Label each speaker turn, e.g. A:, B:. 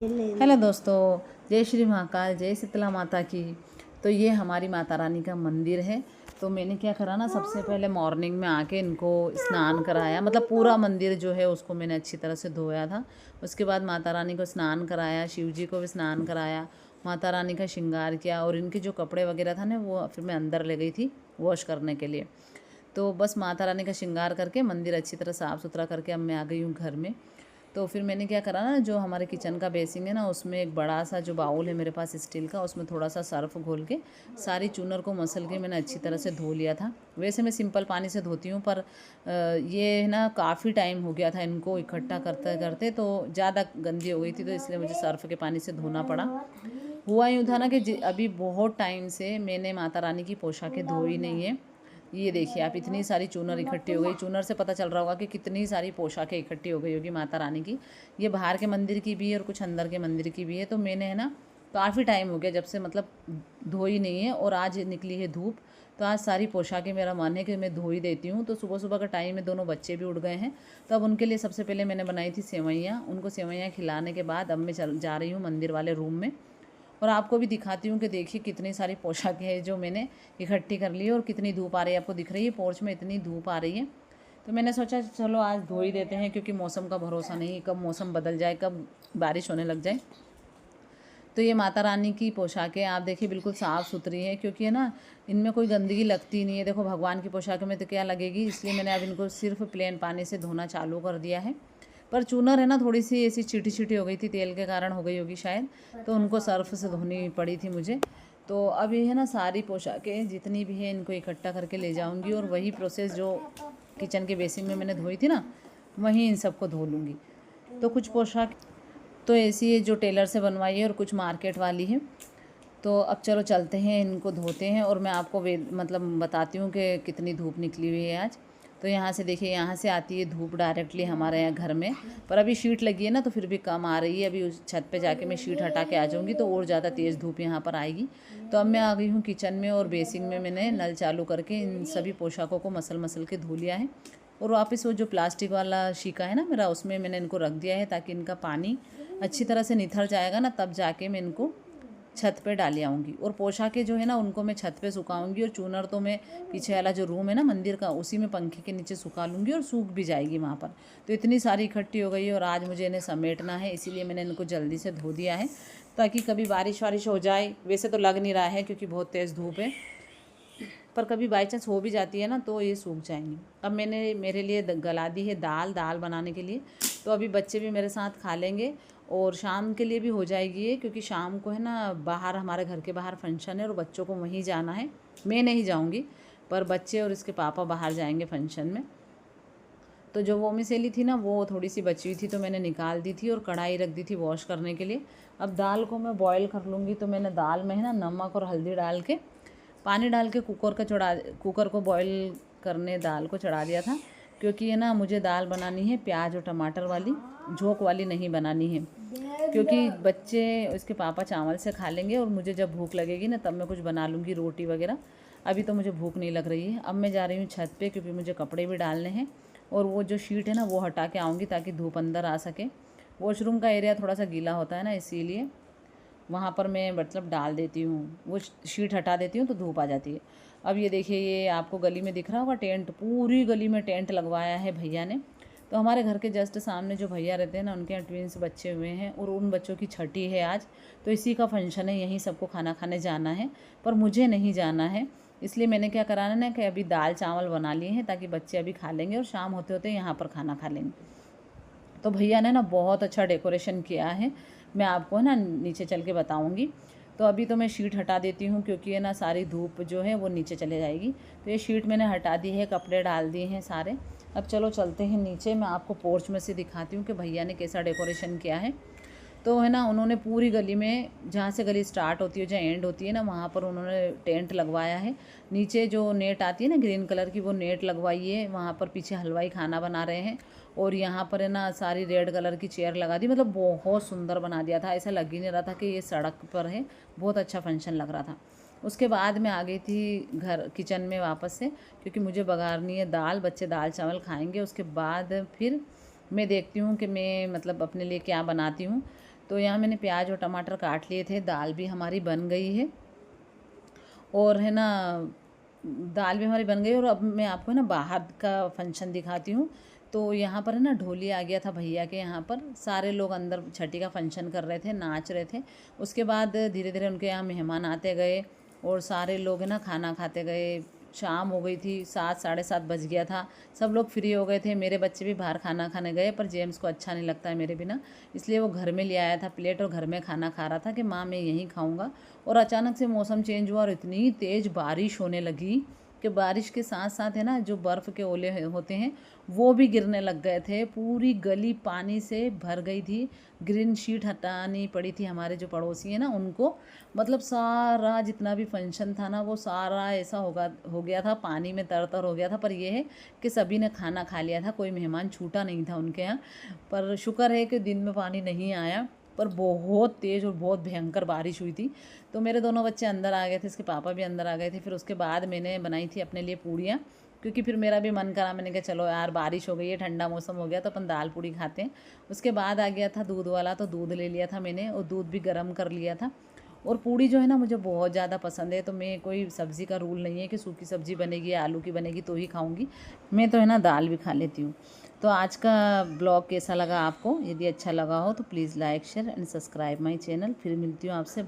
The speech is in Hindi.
A: हेलो दोस्तों, जय श्री महाकाल, जय शीतला माता की। तो ये हमारी माता रानी का मंदिर है। तो मैंने क्या करा ना, सबसे पहले मॉर्निंग में आके इनको स्नान कराया, मतलब पूरा मंदिर जो है उसको मैंने अच्छी तरह से धोया था। उसके बाद माता रानी को स्नान कराया, शिव जी को भी स्नान कराया, माता रानी का श्रृंगार किया और इनके जो कपड़े वगैरह था ना वो फिर मैं अंदर ले गई थी वॉश करने के लिए। तो बस माता रानी का श्रृंगार करके मंदिर अच्छी तरह साफ़ सुथरा करके अब मैं आ गई हूँ घर में। तो फिर मैंने क्या करा ना, जो हमारे किचन का बेसिन है ना उसमें एक बड़ा सा जो बाउल है मेरे पास स्टील का, उसमें थोड़ा सा सर्फ घोल के सारी चूनर को मसल के मैंने अच्छी तरह से धो लिया था। वैसे मैं सिंपल पानी से धोती हूँ, पर ये ना काफ़ी टाइम हो गया था इनको इकट्ठा करते करते, तो ज़्यादा गंदी हो गई थी, तो इसलिए मुझे सर्फ के पानी से धोना पड़ा। हुआ यूँ था ना कि अभी बहुत टाइम से मैंने माता रानी की पोशाकें धोई नहीं है। ये देखिए आप, इतनी सारी चूनर इकट्ठी हो गई। चूनर से पता चल रहा होगा कि कितनी सारी पोशाकें इकट्ठी हो गई होगी माता रानी की। ये बाहर के मंदिर की भी है और कुछ अंदर के मंदिर की भी है। तो मैंने है ना काफ़ी टाइम हो गया जब से मतलब धोई नहीं है, और आज निकली है धूप, तो आज सारी पोशाकें मेरा मन है कि मैं धो ही देती हूँ। तो सुबह सुबह का टाइम है, दोनों बच्चे भी उठ गए हैं, तो अब उनके लिए सबसे पहले मैंने बनाई थी सेवैयाँ। उनको सेवैयाँ खिलाने के बाद अब मैं जा रही हूँ मंदिर वाले रूम में, और आपको भी दिखाती हूँ कि देखिए कितनी सारी पोशाकें हैं जो मैंने इकट्ठी कर ली है, और कितनी धूप आ रही है, आपको दिख रही है पोर्च में इतनी धूप आ रही है। तो मैंने सोचा चलो आज धो ही देते हैं, क्योंकि मौसम का भरोसा नहीं, कब मौसम बदल जाए, कब बारिश होने लग जाए। तो ये माता रानी की पोशाकें आप देखिए बिल्कुल साफ़ सुथरी है, क्योंकि है ना इनमें कोई गंदगी लगती नहीं है। देखो भगवान की पोशाकों में तो क्या लगेगी, इसलिए मैंने अब इनको सिर्फ प्लेन पानी से धोना चालू कर दिया है। पर चूनर है ना थोड़ी सी ऐसी चीटी चीटी हो गई थी, तेल के कारण हो गई होगी शायद, तो उनको सर्फ से धोनी पड़ी थी मुझे। तो अब ये है ना सारी पोशाकें जितनी भी हैं इनको इकट्ठा करके ले जाऊंगी, और वही प्रोसेस जो किचन के बेसिन में मैंने धोई थी ना, वहीं इन सबको धो लूँगी। तो कुछ पोशाक तो ऐसी है जो टेलर से बनवाई है, और कुछ मार्केट वाली है। तो अब चलो चलते हैं, इनको धोते हैं, और मैं आपको मतलब बताती हूँ कि कितनी धूप निकली हुई है आज। तो यहाँ से देखिए, यहाँ से आती है धूप डायरेक्टली हमारे यहाँ घर में, पर अभी शीट लगी है ना तो फिर भी कम आ रही है। अभी उस छत पे जाके मैं शीट हटा के आ जाऊँगी तो और ज़्यादा तेज़ धूप यहाँ पर आएगी। तो अब मैं आ गई हूँ किचन में, और बेसिन में मैंने नल चालू करके इन सभी पोशाकों को मसल मसल के धो लिया है, और वापस वो जो प्लास्टिक वाला शीका है ना मेरा, उसमें मैंने इनको रख दिया है, ताकि इनका पानी अच्छी तरह से निथर जाएगा ना, तब जाके मैं इनको छत पे डाली आऊँगी। और पोशाकें जो है ना उनको मैं छत पे सुखाऊंगी, और चूनर तो मैं पीछे वाला जो रूम है ना मंदिर का, उसी में पंखे के नीचे सुखा लूँगी, और सूख भी जाएगी वहाँ पर। तो इतनी सारी इकट्ठी हो गई है, और आज मुझे इन्हें समेटना है, इसीलिए मैंने इनको जल्दी से धो दिया है, ताकि कभी बारिश वारिश हो जाए। वैसे तो लग नहीं रहा है क्योंकि बहुत तेज़ धूप है, पर कभी बाई चांस हो भी जाती है ना तो ये सूख जाएंगी। अब मैंने मेरे लिए गला दी है दाल बनाने के लिए, तो अभी बच्चे भी मेरे साथ खा लेंगे, और शाम के लिए भी हो जाएगी ये, क्योंकि शाम को है ना बाहर हमारे घर के बाहर फंक्शन है, और बच्चों को वहीं जाना है। मैं नहीं जाऊंगी, पर बच्चे और इसके पापा बाहर जाएंगे फंक्शन में। तो जो वो मिसेली थी ना वो थोड़ी सी बची हुई थी, तो मैंने निकाल दी थी और कढ़ाई रख दी थी वॉश करने के लिए। अब दाल को मैं बॉयल कर लूँगी। तो मैंने दाल में है ना नमक और हल्दी डाल के, पानी डाल के कुकर को बॉयल करने दाल को चढ़ा दिया था, क्योंकि है ना मुझे दाल बनानी है प्याज और टमाटर वाली, झोंक वाली नहीं बनानी है, क्योंकि बच्चे उसके पापा चावल से खा लेंगे, और मुझे जब भूख लगेगी ना तब मैं कुछ बना लूँगी, रोटी वगैरह। अभी तो मुझे भूख नहीं लग रही है। अब मैं जा रही हूँ छत पे, क्योंकि मुझे कपड़े भी डालने हैं, और वो जो शीट है ना वो हटा के आऊँगी, ताकि धूप अंदर आ सके। वॉशरूम का एरिया थोड़ा सा गीला होता है ना, इसीलिए वहाँ पर मैं मतलब डाल देती हूँ, वो शीट हटा देती हूँ तो धूप आ जाती है। अब ये देखिए, ये आपको गली में दिख रहा होगा टेंट, पूरी गली में टेंट लगवाया है भैया ने। तो हमारे घर के जस्ट सामने जो भैया रहते हैं ना, उनके यहाँ ट्विंस बच्चे हुए हैं, और उन बच्चों की छठी है आज, तो इसी का फंक्शन है, यहीं सबको खाना खाने जाना है, पर मुझे नहीं जाना है। इसलिए मैंने क्या कराना ना कि अभी दाल चावल बना लिए हैं, ताकि बच्चे अभी खा लेंगे और शाम होते होते यहाँ पर खाना खा लेंगे। तो भैया ने ना बहुत अच्छा डेकोरेशन किया है, मैं आपको ना नीचे चल के बताऊंगी। तो अभी तो मैं शीट हटा देती हूँ, क्योंकि है ना सारी धूप जो है वो नीचे चले जाएगी। तो ये शीट मैंने हटा दी है, कपड़े डाल दिए हैं सारे। अब चलो चलते हैं नीचे, मैं आपको पोर्च में से दिखाती हूँ कि भैया ने कैसा डेकोरेशन किया है। तो है ना उन्होंने पूरी गली में, जहाँ से गली स्टार्ट होती है जहाँ एंड होती है ना, वहाँ पर उन्होंने टेंट लगवाया है। नीचे जो नेट आती है ना ग्रीन कलर की, वो नेट लगवाई है। वहाँ पर पीछे हलवाई खाना बना रहे हैं, और यहाँ पर है ना सारी रेड कलर की चेयर लगा दी, मतलब बहुत सुंदर बना दिया था। ऐसा लग ही नहीं रहा था कि ये सड़क पर है, बहुत अच्छा फंक्शन लग रहा था। उसके बाद मैं आ गई थी घर किचन में वापस से, क्योंकि मुझे बघारनी है दाल, बच्चे दाल चावल खाएंगे। उसके बाद फिर मैं देखती हूँ कि मैं मतलब अपने लिए क्या बनाती हूँ। तो यहाँ मैंने प्याज और टमाटर काट लिए थे। दाल भी हमारी बन गई है और है ना, दाल भी हमारी बन गई। और अब मैं आपको है ना बाहर का फंक्शन दिखाती हूँ। तो यहाँ पर है ना ढोली आ गया था भैया के यहाँ पर, सारे लोग अंदर छठी का फंक्शन कर रहे थे, नाच रहे थे। उसके बाद धीरे धीरे उनके यहाँ मेहमान आते गए और सारे लोग है ना खाना खाते गए। शाम हो गई थी, 7 साढ़े 7 बज गया था। सब लोग फ्री हो गए थे। मेरे बच्चे भी बाहर खाना खाने गए, पर जेम्स को अच्छा नहीं लगता है मेरे बिना, इसलिए वो घर में ले आया था प्लेट और घर में खाना खा रहा था कि माँ मैं यहीं खाऊंगा। और अचानक से मौसम चेंज हुआ और इतनी तेज़ बारिश होने लगी कि बारिश के साथ साथ है ना जो बर्फ़ के ओले होते हैं वो भी गिरने लग गए थे। पूरी गली पानी से भर गई थी। ग्रीन शीट हटानी पड़ी थी हमारे जो पड़ोसी हैं ना उनको। मतलब सारा जितना भी फंक्शन था ना वो सारा ऐसा हो गया था, पानी में तर हो गया था। पर यह है कि सभी ने खाना खा लिया था, कोई मेहमान छूटा नहीं था उनके यहाँ। पर शुक्र है कि दिन में पानी नहीं आया, पर बहुत तेज़ और बहुत भयंकर बारिश हुई थी। तो मेरे दोनों बच्चे अंदर आ गए थे, इसके पापा भी अंदर आ गए थे। फिर उसके बाद मैंने बनाई थी अपने लिए पूड़ियाँ, क्योंकि फिर मेरा भी मन करा। मैंने कहा चलो यार बारिश हो गई है, ठंडा मौसम हो गया तो अपन दाल पूड़ी खाते हैं। उसके बाद आ गया था दूध वाला, तो दूध ले लिया था मैंने और दूध भी गर्म कर लिया था। और पूड़ी जो है ना मुझे बहुत ज़्यादा पसंद है। तो मैं कोई सब्ज़ी का रूल नहीं है कि सूखी सब्ज़ी बनेगी या आलू की बनेगी तो ही खाऊंगी, मैं तो है ना दाल भी खा लेती हूँ। तो आज का ब्लॉग कैसा लगा आपको? यदि अच्छा लगा हो तो please like share and subscribe my channel. फिर मिलती हूँ आपसे।